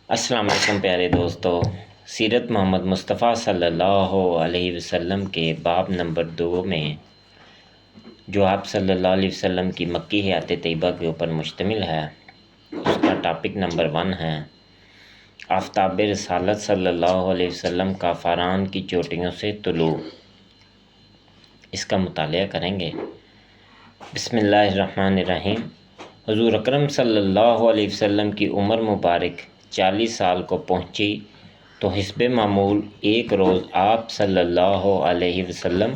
السلام علیکم پیارے دوستو، سیرت محمد مصطفیٰ صلی اللہ علیہ وسلم کے باب نمبر 2 میں جو آپ صلی اللہ علیہ وسلم کی مکی حیات طیبہ کے اوپر مشتمل ہے، اس کا ٹاپک نمبر 1 ہے آفتاب رسالت صلی اللہ علیہ وسلم کا فاران کی چوٹیوں سے طلوع۔ اس کا مطالعہ کریں گے۔ بسم اللہ الرحمن الرحیم۔ حضور اکرم صلی اللہ علیہ وسلم کی عمر مبارک 40 سال کو پہنچی تو حسب معمول ایک روز آپ صلی اللہ علیہ وسلم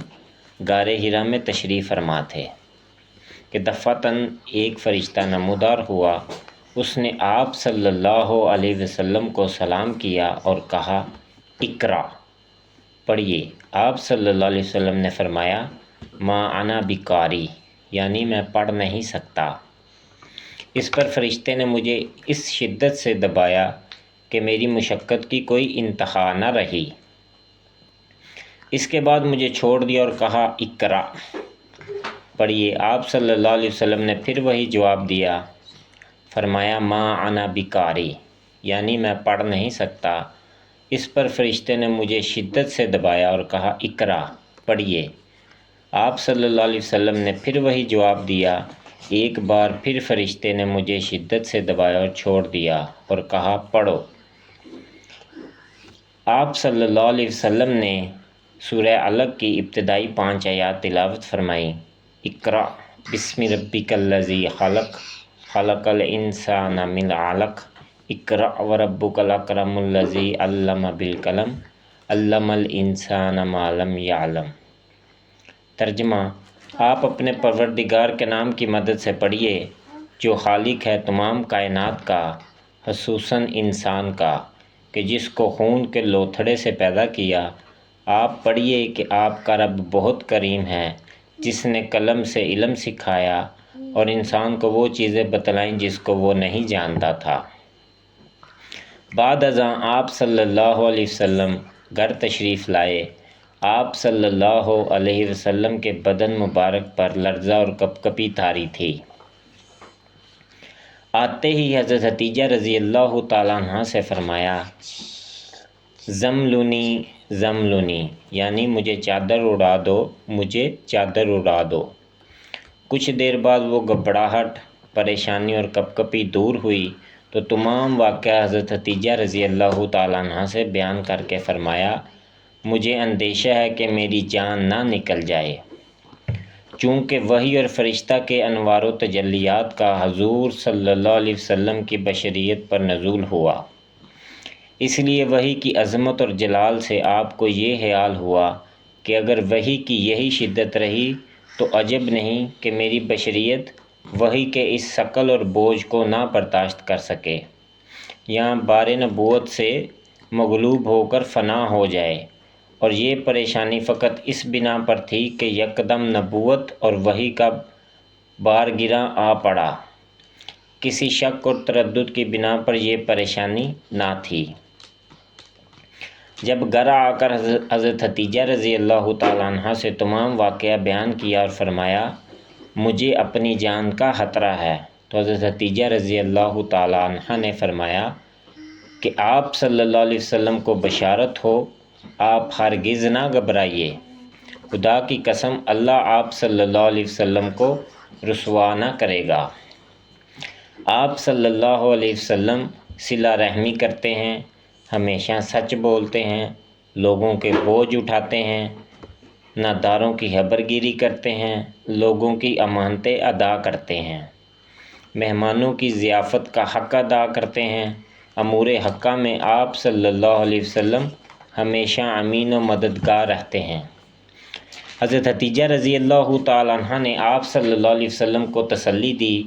غار حرا میں تشریف فرما تھے کہ دفعتاً ایک فرشتہ نمودار ہوا۔ اس نے آپ صلی اللہ علیہ وسلم کو سلام کیا اور کہا، اقرا، پڑھیے۔ آپ صلی اللہ علیہ وسلم نے فرمایا، ما انا بقاری، یعنی میں پڑھ نہیں سکتا۔ اس پر فرشتے نے مجھے اس شدت سے دبایا کہ میری مشقت کی کوئی انتہا نہ رہی۔ اس کے بعد مجھے چھوڑ دیا اور کہا، اقرا، پڑھیے۔ آپ صلی اللہ علیہ وسلم نے پھر وہی جواب دیا، فرمایا، ما انا بقاری، یعنی میں پڑھ نہیں سکتا۔ اس پر فرشتے نے مجھے شدت سے دبایا اور کہا، اقرا، پڑھیے۔ آپ صلی اللہ علیہ وسلم نے پھر وہی جواب دیا۔ ایک بار پھر فرشتے نے مجھے شدت سے دبایا اور چھوڑ دیا اور کہا، پڑھو۔ آپ صلی اللہ علیہ وسلم نے سورہ علق کی ابتدائی 5 آیات تلاوت فرمائی۔ اقرا بسم ربک الذی خلق، خلق الانسان من علق، اقرا وربک الاکرم الذی علم بالقلم، علم الانسان ما لم یعلم۔ ترجمہ، آپ اپنے پروردگار کے نام کی مدد سے پڑھیے جو خالق ہے تمام کائنات کا، خصوصاً انسان کا، کہ جس کو خون کے لوتھڑے سے پیدا کیا۔ آپ پڑھیے کہ آپ کا رب بہت کریم ہے، جس نے قلم سے علم سکھایا اور انسان کو وہ چیزیں بتلائیں جس کو وہ نہیں جانتا تھا۔ بعد ازاں آپ صلی اللہ علیہ وسلم گھر تشریف لائے۔ آپ صلی اللہ علیہ وسلم کے بدن مبارک پر لرزہ اور کپکپی طاری تھی۔ آتے ہی حضرت حتیجہ رضی اللہ تعالیٰ عنہ سے فرمایا، زملونی زملونی، یعنی مجھے چادر اڑا دو، مجھے چادر اڑا دو۔ کچھ دیر بعد وہ گھبراہٹ، پریشانی اور کپکپی دور ہوئی تو تمام واقعہ حضرت حتیجہ رضی اللہ تعالیٰ عنہ سے بیان کر کے فرمایا، مجھے اندیشہ ہے کہ میری جان نہ نکل جائے۔ چونکہ وحی اور فرشتہ کے انوار و تجلیات کا حضور صلی اللہ علیہ وسلم کی بشریت پر نزول ہوا، اس لیے وحی کی عظمت اور جلال سے آپ کو یہ خیال ہوا کہ اگر وحی کی یہی شدت رہی تو عجب نہیں کہ میری بشریت وحی کے اس ثقل اور بوجھ کو نہ برداشت کر سکے، یا بار نبوت سے مغلوب ہو کر فنا ہو جائے۔ اور یہ پریشانی فقط اس بنا پر تھی کہ یکدم نبوت اور وحی کا بار گراں آ پڑا، کسی شک اور تردد کی بنا پر یہ پریشانی نہ تھی۔ جب گھر آ کر حضرت حتیجہ رضی اللہ تعالیٰ عنہ سے تمام واقعہ بیان کیا اور فرمایا، مجھے اپنی جان کا خطرہ ہے، تو حضرت حتیجہ رضی اللہ تعالیٰ عنہ نے فرمایا کہ آپ صلی اللہ علیہ وسلم کو بشارت ہو، آپ ہرگز نہ گھبرائیے، خدا کی قسم اللہ آپ صلی اللہ علیہ وسلم کو رسوا نہ کرے گا۔ آپ صلی اللہ علیہ وسلم صلہ رحمی کرتے ہیں، ہمیشہ سچ بولتے ہیں، لوگوں کے بوجھ اٹھاتے ہیں، ناداروں کی خبر گیری کرتے ہیں، لوگوں کی امانتیں ادا کرتے ہیں، مہمانوں کی ضیافت کا حق ادا کرتے ہیں۔ امور حقہ میں آپ صلی اللہ علیہ وسلم ہمیشہ امین و مددگار رہتے ہیں۔ حضرت حتیجہ رضی اللہ تعالیٰ عنہ نے آپ صلی اللہ علیہ وسلم کو تسلی دی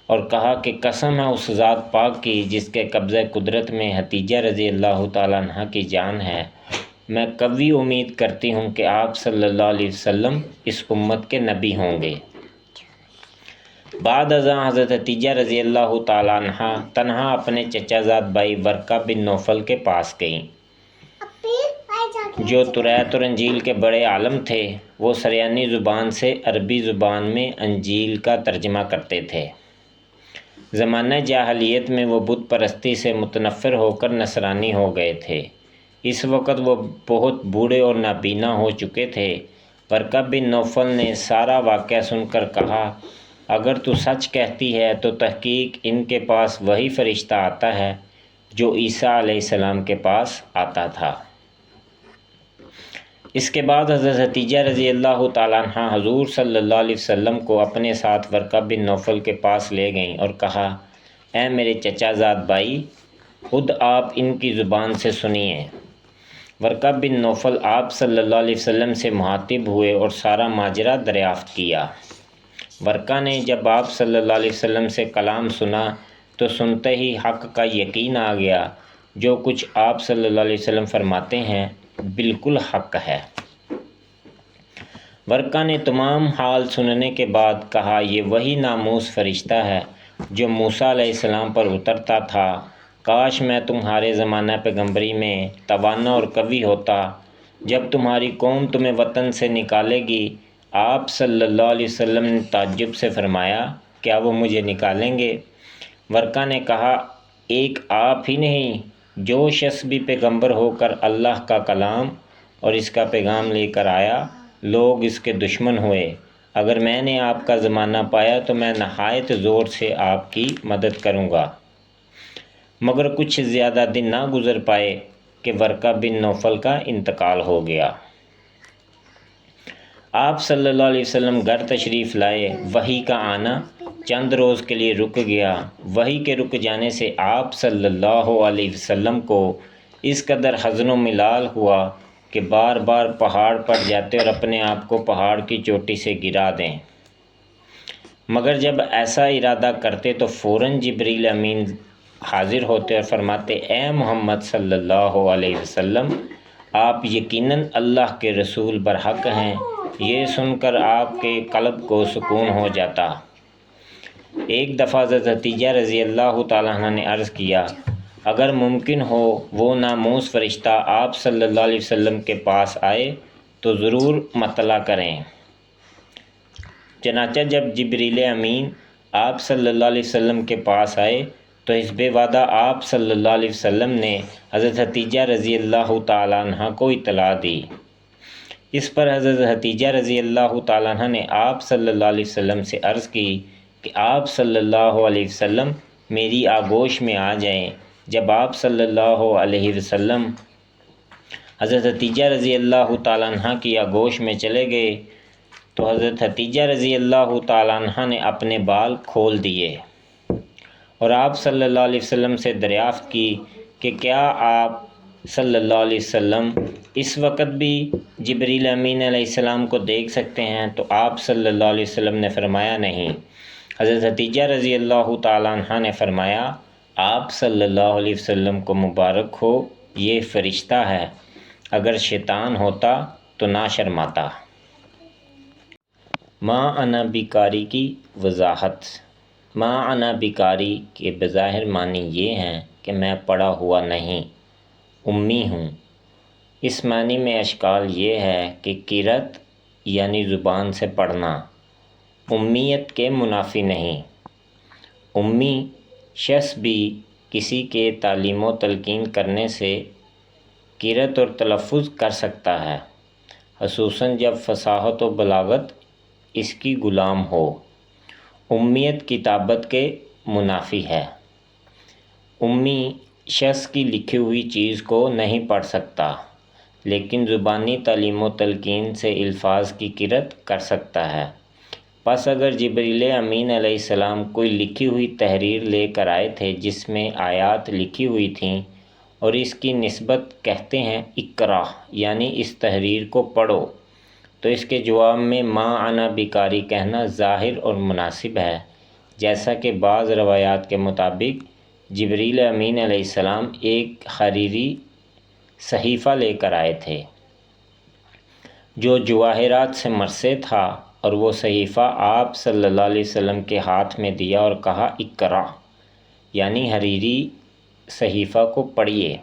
اور کہا کہ قسم ہے اس ذات پاک کی جس کے قبضہ قدرت میں حتیجہ رضی اللہ تعالیٰ عنہ کی جان ہے، میں قوی امید کرتی ہوں کہ آپ صلی اللہ علیہ وسلم اس امت کے نبی ہوں گے۔ بعد ازاں حضرت حتیجہ رضی اللہ تعالیٰ عنہ تنہا اپنے چچا زاد بھائی ورقہ بن نوفل کے پاس گئیں، جو توریت اور انجیل کے بڑے عالم تھے۔ وہ سریانی زبان سے عربی زبان میں انجیل کا ترجمہ کرتے تھے۔ زمانہ جاہلیت میں وہ بت پرستی سے متنفر ہو کر نصرانی ہو گئے تھے۔ اس وقت وہ بہت بوڑھے اور نابینا ہو چکے تھے۔ ورقہ بن نوفل نے سارا واقعہ سن کر کہا، اگر تو سچ کہتی ہے تو تحقیق ان کے پاس وہی فرشتہ آتا ہے جو عیسیٰ علیہ السلام کے پاس آتا تھا۔ اس کے بعد حضرت ختیجہ رضی اللہ تعالیٰ عنہ حضور صلی اللہ علیہ وسلم کو اپنے ساتھ ورقہ بن نوفل کے پاس لے گئیں اور کہا، اے میرے چچا زاد بھائی، خود آپ ان کی زبان سے سنیے۔ ورقہ بن نوفل آپ صلی اللہ علیہ وسلم سے مخاطب ہوئے اور سارا ماجرا دریافت کیا۔ ورقہ نے جب آپ صلی اللہ علیہ وسلم سے کلام سنا تو سنتے ہی حق کا یقین آ گیا۔ جو کچھ آپ صلی اللہ علیہ وسلم فرماتے ہیں بالکل حق ہے۔ ورقہ نے تمام حال سننے کے بعد کہا، یہ وہی ناموس فرشتہ ہے جو موسیٰ علیہ السلام پر اترتا تھا۔ کاش میں تمہارے زمانہ پیغمبری میں توانا اور قوی ہوتا۔ جب تمہاری قوم تمہیں وطن سے نکالے گی، آپ صلی اللہ علیہ وسلم نے تعجب سے فرمایا، کیا وہ مجھے نکالیں گے؟ ورقہ نے کہا، ایک آپ ہی نہیں، جو شخص بھی پیغمبر ہو کر اللہ کا کلام اور اس کا پیغام لے کر آیا، لوگ اس کے دشمن ہوئے۔ اگر میں نے آپ کا زمانہ پایا تو میں نہایت زور سے آپ کی مدد کروں گا۔ مگر کچھ زیادہ دن نہ گزر پائے کہ ورقہ بن نوفل کا انتقال ہو گیا۔ آپ صلی اللہ علیہ وسلم گھر تشریف لائے۔ وحی کا آنا چند روز کے لیے رک گیا۔ وحی کے رک جانے سے آپ صلی اللہ علیہ وسلم کو اس قدر حزن و ملال ہوا کہ بار بار پہاڑ پڑ جاتے اور اپنے آپ کو پہاڑ کی چوٹی سے گرا دیں۔ مگر جب ایسا ارادہ کرتے تو فوراً جبریل امین حاضر ہوتے اور فرماتے، اے محمد صلی اللہ علیہ وسلم، آپ یقیناً اللہ کے رسول برحق ہیں۔ یہ سن کر آپ کے قلب کو سکون ہو جاتا۔ ایک دفعہ حضرت ختیجہ رضی اللہ تعالیٰ عنہ نے عرض کیا، اگر ممکن ہو وہ ناموس فرشتہ آپ صلی اللہ علیہ وسلم کے پاس آئے تو ضرور مطلع کریں۔ چنانچہ جب جبریل امین آپ صلی اللہ علیہ وسلم کے پاس آئے تو حسب وعدہ آپ صلی اللہ علیہ وسلم نے حضرت ختیجہ رضی اللہ تعالیٰ عنہ کو اطلاع دی۔ اس پر حضرت ختیجہ رضی اللہ تعالیٰ عنہ نے آپ صلی اللہ علیہ وسلم سے عرض کی کہ آپ صلی اللہ علیہ وسلم میری آغوش میں آ جائیں۔ جب آپ صلی اللہ علیہ وسلم حضرت ختیجہ رضی اللہ تعالیٰ عنہ کی آغوش میں چلے گئے تو حضرت ختیجہ رضی اللہ تعالیٰ عنہ نے اپنے بال کھول دیے اور آپ صلی اللہ علیہ وسلم سے دریافت کی کہ کیا آپ صلی اللہ علیہ وسلم اس وقت بھی جبریل امین علیہ السلام کو دیکھ سکتے ہیں؟ تو آپ صلی اللہ علیہ وسلم نے فرمایا، نہیں۔ حضرت ختیجہ رضی اللہ تعالیٰ عنہ نے فرمایا، آپ صلی اللہ علیہ وسلم کو مبارک ہو، یہ فرشتہ ہے، اگر شیطان ہوتا تو نہ شرماتا۔ ما انا بیکاری کی وضاحت۔ ما انا بیکاری کے بظاہر معنی یہ ہیں کہ میں پڑھا ہوا نہیں، امی ہوں۔ اس معنی میں اشکال یہ ہے کہ قرأت یعنی زبان سے پڑھنا امیت کے منافی نہیں۔ امی شخص بھی کسی کے تعلیم و تلقین کرنے سے قرأت اور تلفظ کر سکتا ہے، خصوصاً جب فصاحت و بلاغت اس کی غلام ہو۔ امیت کتابت کے منافی ہے۔ امی شخص کی لکھی ہوئی چیز کو نہیں پڑھ سکتا، لیکن زبانی تعلیم و تلقین سے الفاظ کی قرأت کر سکتا ہے۔ پس اگر جبریل امین علیہ السلام کوئی لکھی ہوئی تحریر لے کر آئے تھے جس میں آیات لکھی ہوئی تھیں اور اس کی نسبت کہتے ہیں اقرا یعنی اس تحریر کو پڑھو، تو اس کے جواب میں ما انا بیکاری کہنا ظاہر اور مناسب ہے، جیسا کہ بعض روایات کے مطابق جبریل امین علیہ السلام ایک حریری صحیفہ لے کر آئے تھے جو جواہرات سے مرصع تھا، اور وہ صحیفہ آپ صلی اللہ علیہ وسلم کے ہاتھ میں دیا اور کہا اقرا یعنی حریری صحیفہ کو پڑھیے۔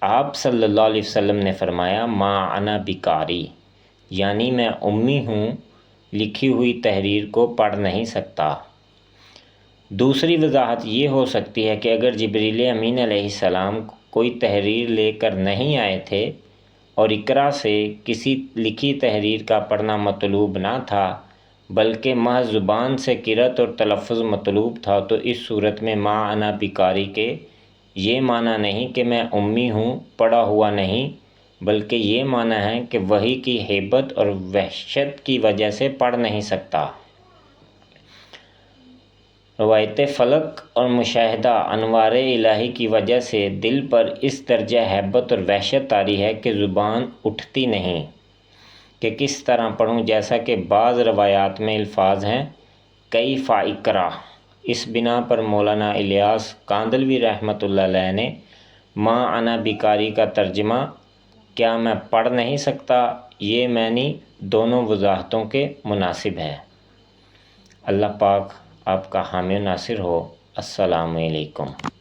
آپ صلی اللہ علیہ وسلم نے فرمایا، ما انا بیکاری یعنی میں امی ہوں، لکھی ہوئی تحریر کو پڑھ نہیں سکتا۔ دوسری وضاحت یہ ہو سکتی ہے کہ اگر جبریل امین علیہ السلام کوئی تحریر لے کر نہیں آئے تھے اور اقرا سے کسی لکھی تحریر کا پڑھنا مطلوب نہ تھا بلکہ محض زبان سے قرأت اور تلفظ مطلوب تھا، تو اس صورت میں ما انا بقاری کے یہ معنی نہیں کہ میں امی ہوں، پڑھا ہوا نہیں، بلکہ یہ معنی ہے کہ وحی کی ہیبت اور وحشت کی وجہ سے پڑھ نہیں سکتا۔ روایت فلک اور مشاہدہ انوار الہی کی وجہ سے دل پر اس درجہ ہیبت اور وحشت طاری ہے کہ زبان اٹھتی نہیں کہ کس طرح پڑھوں، جیسا کہ بعض روایات میں الفاظ ہیں کیف اقرأ۔ اس بنا پر مولانا الیاس کاندھلوی رحمۃ اللہ علیہ نے ما انا بقاری کا ترجمہ کیا میں پڑھ نہیں سکتا یہ معنی دونوں وضاحتوں کے مناسب ہے۔ اللہ پاک آپ کا حامی و ناصر ہو۔ السلام علیکم۔